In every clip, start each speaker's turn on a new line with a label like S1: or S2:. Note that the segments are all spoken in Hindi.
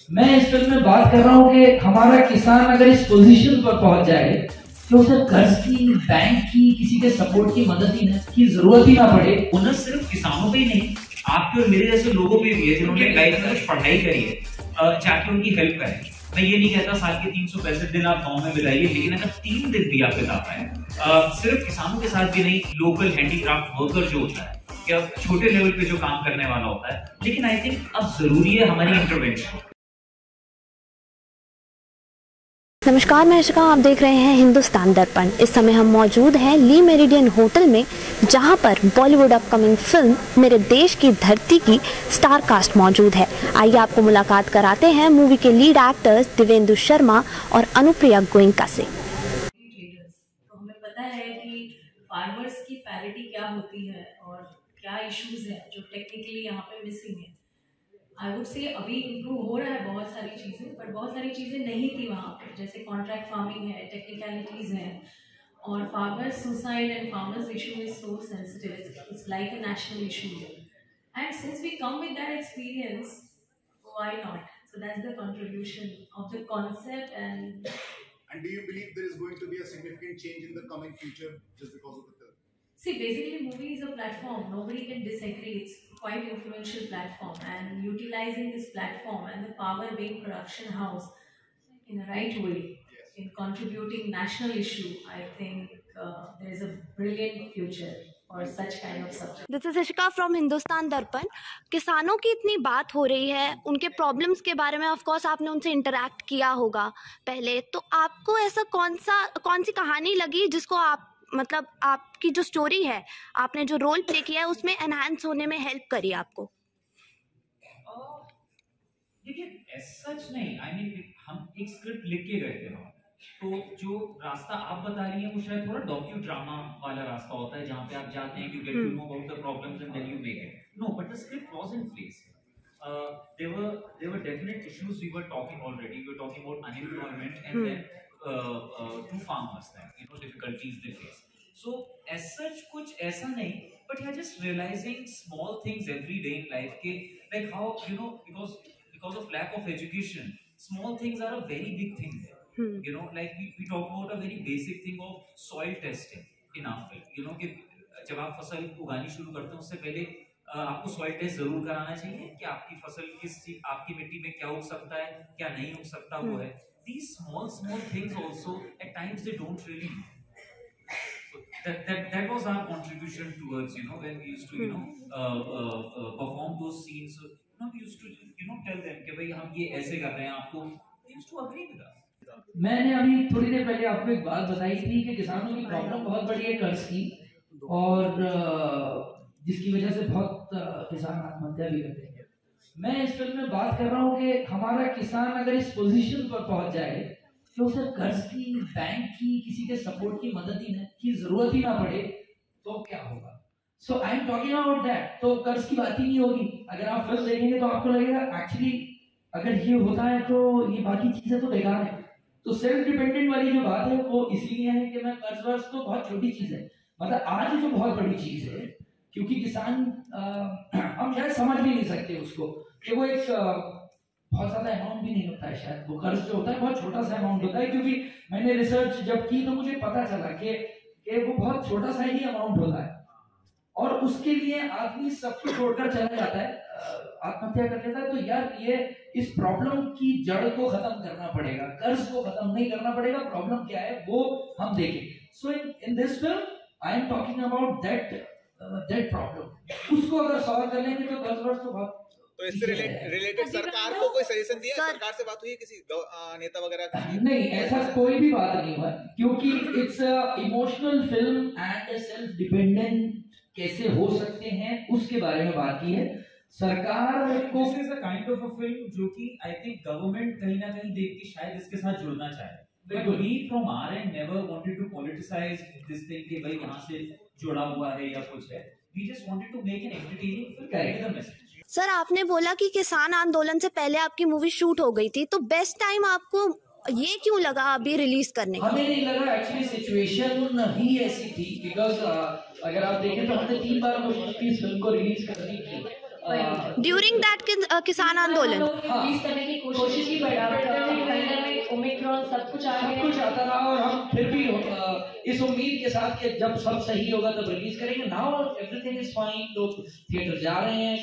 S1: मैं इस फिल्म में बात कर रहा हूँ कि हमारा किसान अगर इस पोजीशन पर पहुंच जाए कि उसे कर्ज की, बैंक की, किसी के सपोर्ट की मदद की जरूरत ही ना पड़े।
S2: न सिर्फ किसानों पे ही नहीं, आपके और मेरे जैसे लोगों पे भी है जिन्होंने लाइफ में कुछ पढ़ाई करी है, जाके उनकी हेल्प करें। मैं ये नहीं कहता साल के 365 दिन आप गाँव में बिताइए, लेकिन अगर 3 दिन भी आप बिता पाए, सिर्फ किसानों के साथ भी नहीं, लोकल हैंडीक्राफ्ट वर्कर जो होता है या छोटे लेवल पे जो काम करने वाला होता है, लेकिन आई थिंक अब जरूरी है हमारी इंटरवेंशन।
S3: नमस्कार, मैं शिका, आप देख रहे हैं हिंदुस्तान दर्पण। इस समय हम मौजूद हैं ली मेरिडियन होटल में, जहां पर बॉलीवुड अपकमिंग फिल्म मेरे देश की धरती की स्टार कास्ट मौजूद है। आइए आपको मुलाकात कराते हैं मूवी के लीड एक्टर्स देवेंदु शर्मा और अनुप्रिया गोयनका से।
S4: तो हमें पता है कि फार्मर्स की पैरिटी क्या होती है और क्या इश्यूज है जो टेक्निकली यहाँ पे मिसिंग है। आई वुड से अभी इम्प्रूव हो रहा है बहुत सारी चीज़ें, पर बहुत सारी चीज़ें नहीं थी वहाँ पे, जैसे कॉन्ट्रैक्ट फार्मिंग है, टेक्निकलिटीज़ हैं, और farmers suicide and farmers issue is so sensitive, it's like a national issue, and since we come with that experience, why not? So that's the contribution of the concept. And
S5: do you believe there is going to be a significant change in the coming future just because of the film?
S4: See, basically movie is a platform, nobody can disagree, it's quite influential platform, and utilizing this platform and the power being production house in the right way, yes, in contributing national issue, I think there is a brilliant future for such kind of subject.
S3: This is शिका फ्रॉम हिंदुस्तान दर्पण। किसानों की इतनी बात हो रही है, उनके प्रॉब्लम्स के बारे में ऑफ कोर्स आपने उनसे इंटरेक्ट किया होगा पहले, तो आपको ऐसा कौन सी कहानी लगी जिसको आप, मतलब आपकी जो स्टोरी है, आपने जो रोल प्ले किया है, उसमें एनहांस होने में हेल्प करी आपको?
S2: देखिए सच नहीं, आई मीन हम एक स्क्रिप्ट लिख के गए थे वहाँ, तो जो रास्ता आप बता रही हैं वो शायद थोड़ा डॉक्यू ड्रामा वाला रास्ता होता है, जहाँ पे आप जाते हैं, you get to know about the problems and then you make it. No, but the script was in place. There were definite issues we were talking already. We were talking about unemployment and then to farmers, then difficulties they face. So as such कुछ ऐसा नहीं, but you're just realizing small things every day in life के, like how because of lack of education, small things are a very big thing there. Like we talk about a very basic thing of soil testing in our field. कि जब आप फसल उगानी शुरू करते हैं उससे पहले आपको सॉइल टेस्ट जरूर कराना चाहिए कि आपकी फसल आपकी मिट्टी में क्या उग सकता है, क्या नहीं उग सकता, वो है। These small things also at times they don't really know. So that was our contribution towards when we used to perform those scenes. We used to tell them कि भाई हम ये ऐसे कर रहे हैं, आपको they used to agree with us.
S1: मैंने अभी थोड़ी देर पहले आपको एक बात बताई थी कि किसानों की प्रॉब्लम बहुत बड़ी है कर्ज की, और जिसकी वजह से बहुत किसान आत्महत्या भी करते हैं। मैं इस फिल्म में बात कर रहा हूँ कि हमारा किसान अगर इस पोजीशन पर पहुंच जाए कि उसे कर्ज की, बैंक की, किसी के सपोर्ट की मदद की जरूरत ही ना पड़े, तो क्या होगा। So I am talking about that. तो कर्ज की बात ही नहीं होगी। अगर आप फिल्म देखेंगे तो आपको लगेगा एक्चुअली अगर ये होता है तो ये बाकी चीजें तो बेकार है। तो सेल्फ डिपेंडेंट वाली जो बात है वो इसलिए है कि मैं कर्ज वर्ज तो बहुत छोटी चीज है, मतलब आज जो बहुत बड़ी चीज है, क्योंकि किसान हम शायद समझ भी नहीं सकते उसको कि वो एक बहुत ज्यादा अमाउंट भी नहीं होता है, शायद वो कर्ज जो होता है बहुत छोटा सा अमाउंट होता है। क्योंकि मैंने रिसर्च जब की तो मुझे पता चला कि वो बहुत छोटा सा ही अमाउंट होता है, और उसके लिए आदमी सब कुछ छोड़कर चला जाता है, आत्महत्या कर लेता है। तो यार ये इस प्रॉब्लम की जड़ को खत्म करना पड़ेगा, कर्ज को खत्म नहीं करना पड़ेगा। प्रॉब्लम क्या है वो हम देखें। So in this film I am talking about that problem. उसको अगर सॉल्व कर लेंगे तो कर्ज वर्ज तो बहुत।
S5: तो इससे रिलेटेड सरकार को कोई सजेशन दिया, सरकार से बात हुई किसी नेता वगैरह?
S1: नहीं, ऐसा कोई भी बात नहीं हुआ, क्योंकि it's emotional film and self dependent कैसे हो सकते हैं उसके बारे में बात की है। सरकार को
S2: this is a kind of a film जो कि आई थिंक गवर्नमेंट कहीं ना कहीं देख के शायद इसके साथ जुड़ना चाहे, but we from our end never wanted to politicize this thing कि भाई यहाँ से जुड़ा हुआ है या कुछ है। We just wanted to make an entertaining film with a message.
S3: Sir, आपने बोला कि किसान आंदोलन से पहले आपकी मूवी शूट हो गई थी, तो बेस्ट टाइम आपको ये क्यों लगा अभी रिलीज करने का?
S1: हमें नहीं लगा, एक्चुअली सिचुएशन ही ऐसी थी। बिकॉज अगर आप देखें तो हमने 3 बार कोशिश की इस फिल्म को रिलीज करने की,
S3: ड्यूरिंग दैट किसान आंदोलन
S4: रिलीज करने की कोशिश की, बट ओमिक्रॉन सब कुछ आ गया,
S1: सब कुछ आता रहा और हम फिर भी इस उम्मीद के साथ कि जब सब सही होगा तब रिलीज करेंगे। नाउ एवरीथिंग इज फाइन, लोग थिएटर जा रहे हैं,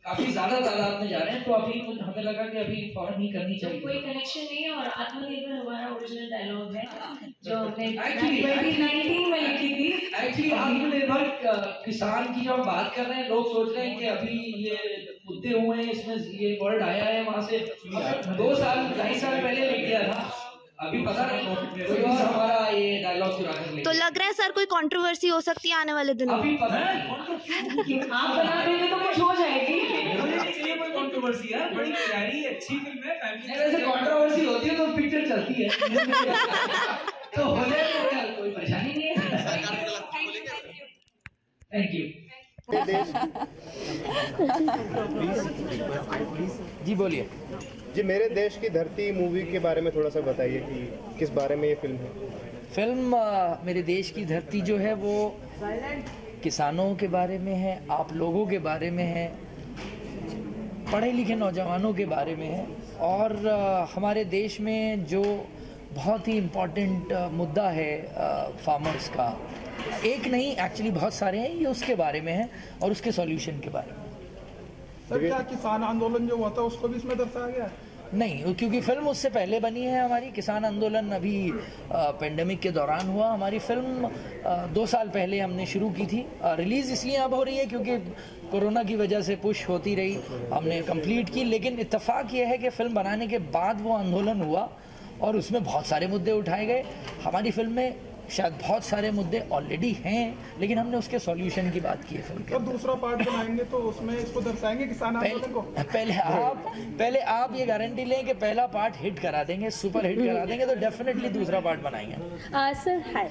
S1: काफी ज्यादा तादाद में जा रहे हैं, तो अभी हमें लगा कि अभी फौरन नहीं करनी चाहिए।
S4: कोई कनेक्शन नहीं है। और आत्मनिर्भर हमारा ओरिजिनल डायलॉग है जो हमने 2019 में लिखी थी।
S1: एक्चुअली आत्मनिर्भर किसान की जो हम बात कर रहे हैं, लोग सोच रहे हैं कि अभी ये मुद्दे हुए हैं, इसमें ये वर्ड आया है वहां से 2 साल 2.5 साल पहले लिख दिया था, अभी पता नहीं कोई और हमारा ये डायलॉग चुरा कर ले।
S3: तो लग रहा है सर कोई कंट्रोवर्सी हो सकती है आने वाले दिनों में।
S1: अभी पता नहीं
S4: आप बना देंगे तो कुछ हो जाएगी।
S2: चाहिए कोई कंट्रोवर्सी है, बड़ी प्यारी अच्छी फिल्म है, फैमिली
S1: वैसे कंट्रोवर्सी होती है तो पिक्चर चलती है तो हो जाए तो कोई परेशानी नहीं है। Thank you. जी बोलिए।
S6: जी, मेरे देश की धरती मूवी के बारे में थोड़ा सा बताइए कि किस बारे में ये फिल्म है।
S1: फिल्म मेरे देश की धरती जो है वो किसानों के बारे में है, आप लोगों के बारे में है, पढ़े लिखे नौजवानों के बारे में है, और हमारे देश में जो बहुत ही इम्पोर्टेंट मुद्दा है फार्मर्स का, एक नहीं एक्चुअली बहुत सारे हैं, ये उसके बारे में है और उसके सॉल्यूशन के बारे में।
S7: सर, क्या किसान आंदोलन जो हुआ था उसको भी इसमें दर्शाया गया?
S1: नहीं, क्योंकि फिल्म उससे पहले बनी है हमारी। किसान आंदोलन अभी पेंडेमिक के दौरान हुआ। हमारी फिल्म 2 साल पहले हमने शुरू की थी। रिलीज़ इसलिए अब हो रही है क्योंकि कोरोना की वजह से पुश होती रही, हमने कंप्लीट की। लेकिन इत्तेफाक ये है कि फिल्म बनाने के बाद वो आंदोलन हुआ और उसमें बहुत सारे मुद्दे उठाए गए। हमारी फिल्म में शायद बहुत सारे मुद्दे ऑलरेडी हैं, लेकिन हमने उसके सॉल्यूशन की बात की है फिल्म के।
S7: अब दूसरा पार्ट बनाएंगे तो उसमें इसको दर्शाएंगे किसान आंदोलन को।
S1: पहले आप ये गारंटी लें कि पहला पार्ट हिट करा देंगे, सुपर हिट करा देंगे, तो डेफिनेटली दूसरा पार्ट बनाएंगे।
S8: सर हाय,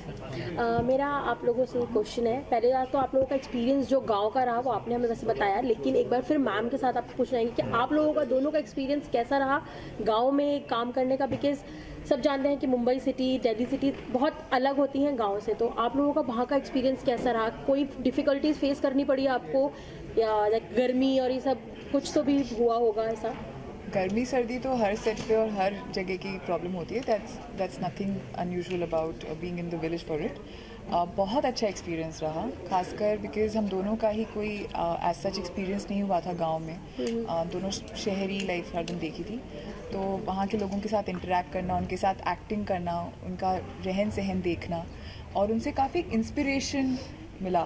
S8: मेरा आप लोगों से क्वेश्चन है। पहले बात तो आप लोगों का एक्सपीरियंस जो गांव का रहा वो आपने हमें वैसे बताया, लेकिन एक बार फिर मैम के साथ आपको पूछना है कि आप लोगों का दोनों का एक्सपीरियंस कैसा रहा गाँव में काम करने का। बिकॉज सब जानते हैं कि मुंबई सिटी, दिल्ली सिटी बहुत अलग होती हैं गांव से, तो आप लोगों का वहाँ का एक्सपीरियंस कैसा रहा? कोई डिफ़िकल्टीज फेस करनी पड़ी आपको, या लाइक गर्मी और ये सब कुछ तो भी हुआ होगा ऐसा?
S9: गर्मी सर्दी तो हर सेट पे और हर जगह की प्रॉब्लम होती है। That's nothing unusual about being in the village for it. बहुत अच्छा एक्सपीरियंस रहा, खासकर बिकॉज हम दोनों का ही कोई एज सच एक्सपीरियंस नहीं हुआ था गांव में। दोनों शहरी लाइफ हरदम देखी थी, तो वहाँ के लोगों के साथ इंटरेक्ट करना, उनके साथ एक्टिंग करना, उनका रहन सहन देखना, और उनसे काफ़ी इंस्पिरेशन मिला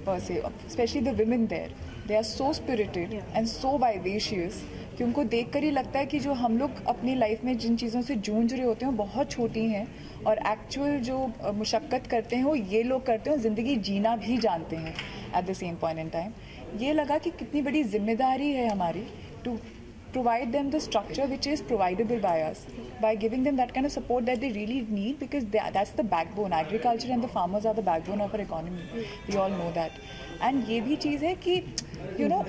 S9: पर से। Specially the women there, they are so spirited and so vivacious कि उनको देख कर ही लगता है कि जो हम लोग अपनी लाइफ में जिन चीज़ों से जूझ रहे होते हैं वो बहुत छोटी हैं, और एक्चुअल जो मुशक्क़त करते हैं वो ये लोग करते हैं, ज़िंदगी जीना भी जानते हैं at the same point in time. ये लगा कि कितनी बड़ी जिम्मेदारी है हमारी to provide them the structure which is providable by us, by giving them that kind of support that they really need, because that's the backbone. Agriculture and the farmers are the backbone of our economy. We all know that. And ये भी चीज़ है कि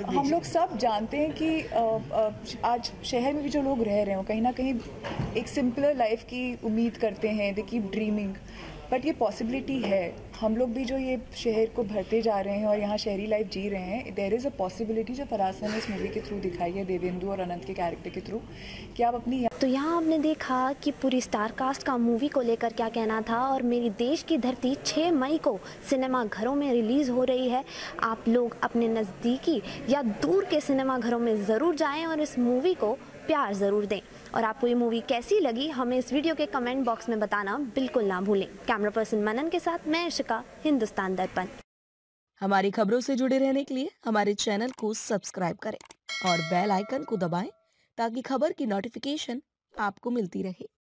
S9: हम लोग सब जानते हैं कि आज शहर में भी जो लोग रह रहे हैं कहीं ना कहीं एक सिंपलर लाइफ की उम्मीद करते हैं, दे कीप ड्रीमिंग, बट ये पॉसिबिलिटी है। हम लोग भी जो ये शहर को भरते जा रहे हैं और यहाँ शहरी लाइफ जी रहे हैं, देयर इज़ अ पॉसिबिलिटी जो फराज ने इस मूवी के थ्रू दिखाई है, देवेंदु और अनंत के कैरेक्टर के थ्रू, कि आप अपनी।
S3: तो यहाँ आपने देखा कि पूरी स्टार कास्ट का मूवी को लेकर क्या कहना था। और मेरी देश की धरती 6 मई को सिनेमा घरों में रिलीज़ हो रही है। आप लोग अपने नज़दीकी या दूर के सिनेमा घरों में ज़रूर जाएं और इस मूवी को प्यार ज़रूर दें। और आपको ये मूवी कैसी लगी हमें इस वीडियो के कमेंट बॉक्स में बताना बिल्कुल ना भूलें। कैमरा पर्सन मनन के साथ मैं इशिका, हिंदुस्तान दर्पण।
S10: हमारी खबरों से जुड़े रहने के लिए हमारे चैनल को सब्सक्राइब करें और बेल आइकन को दबाएं ताकि खबर की नोटिफिकेशन आपको मिलती रहे।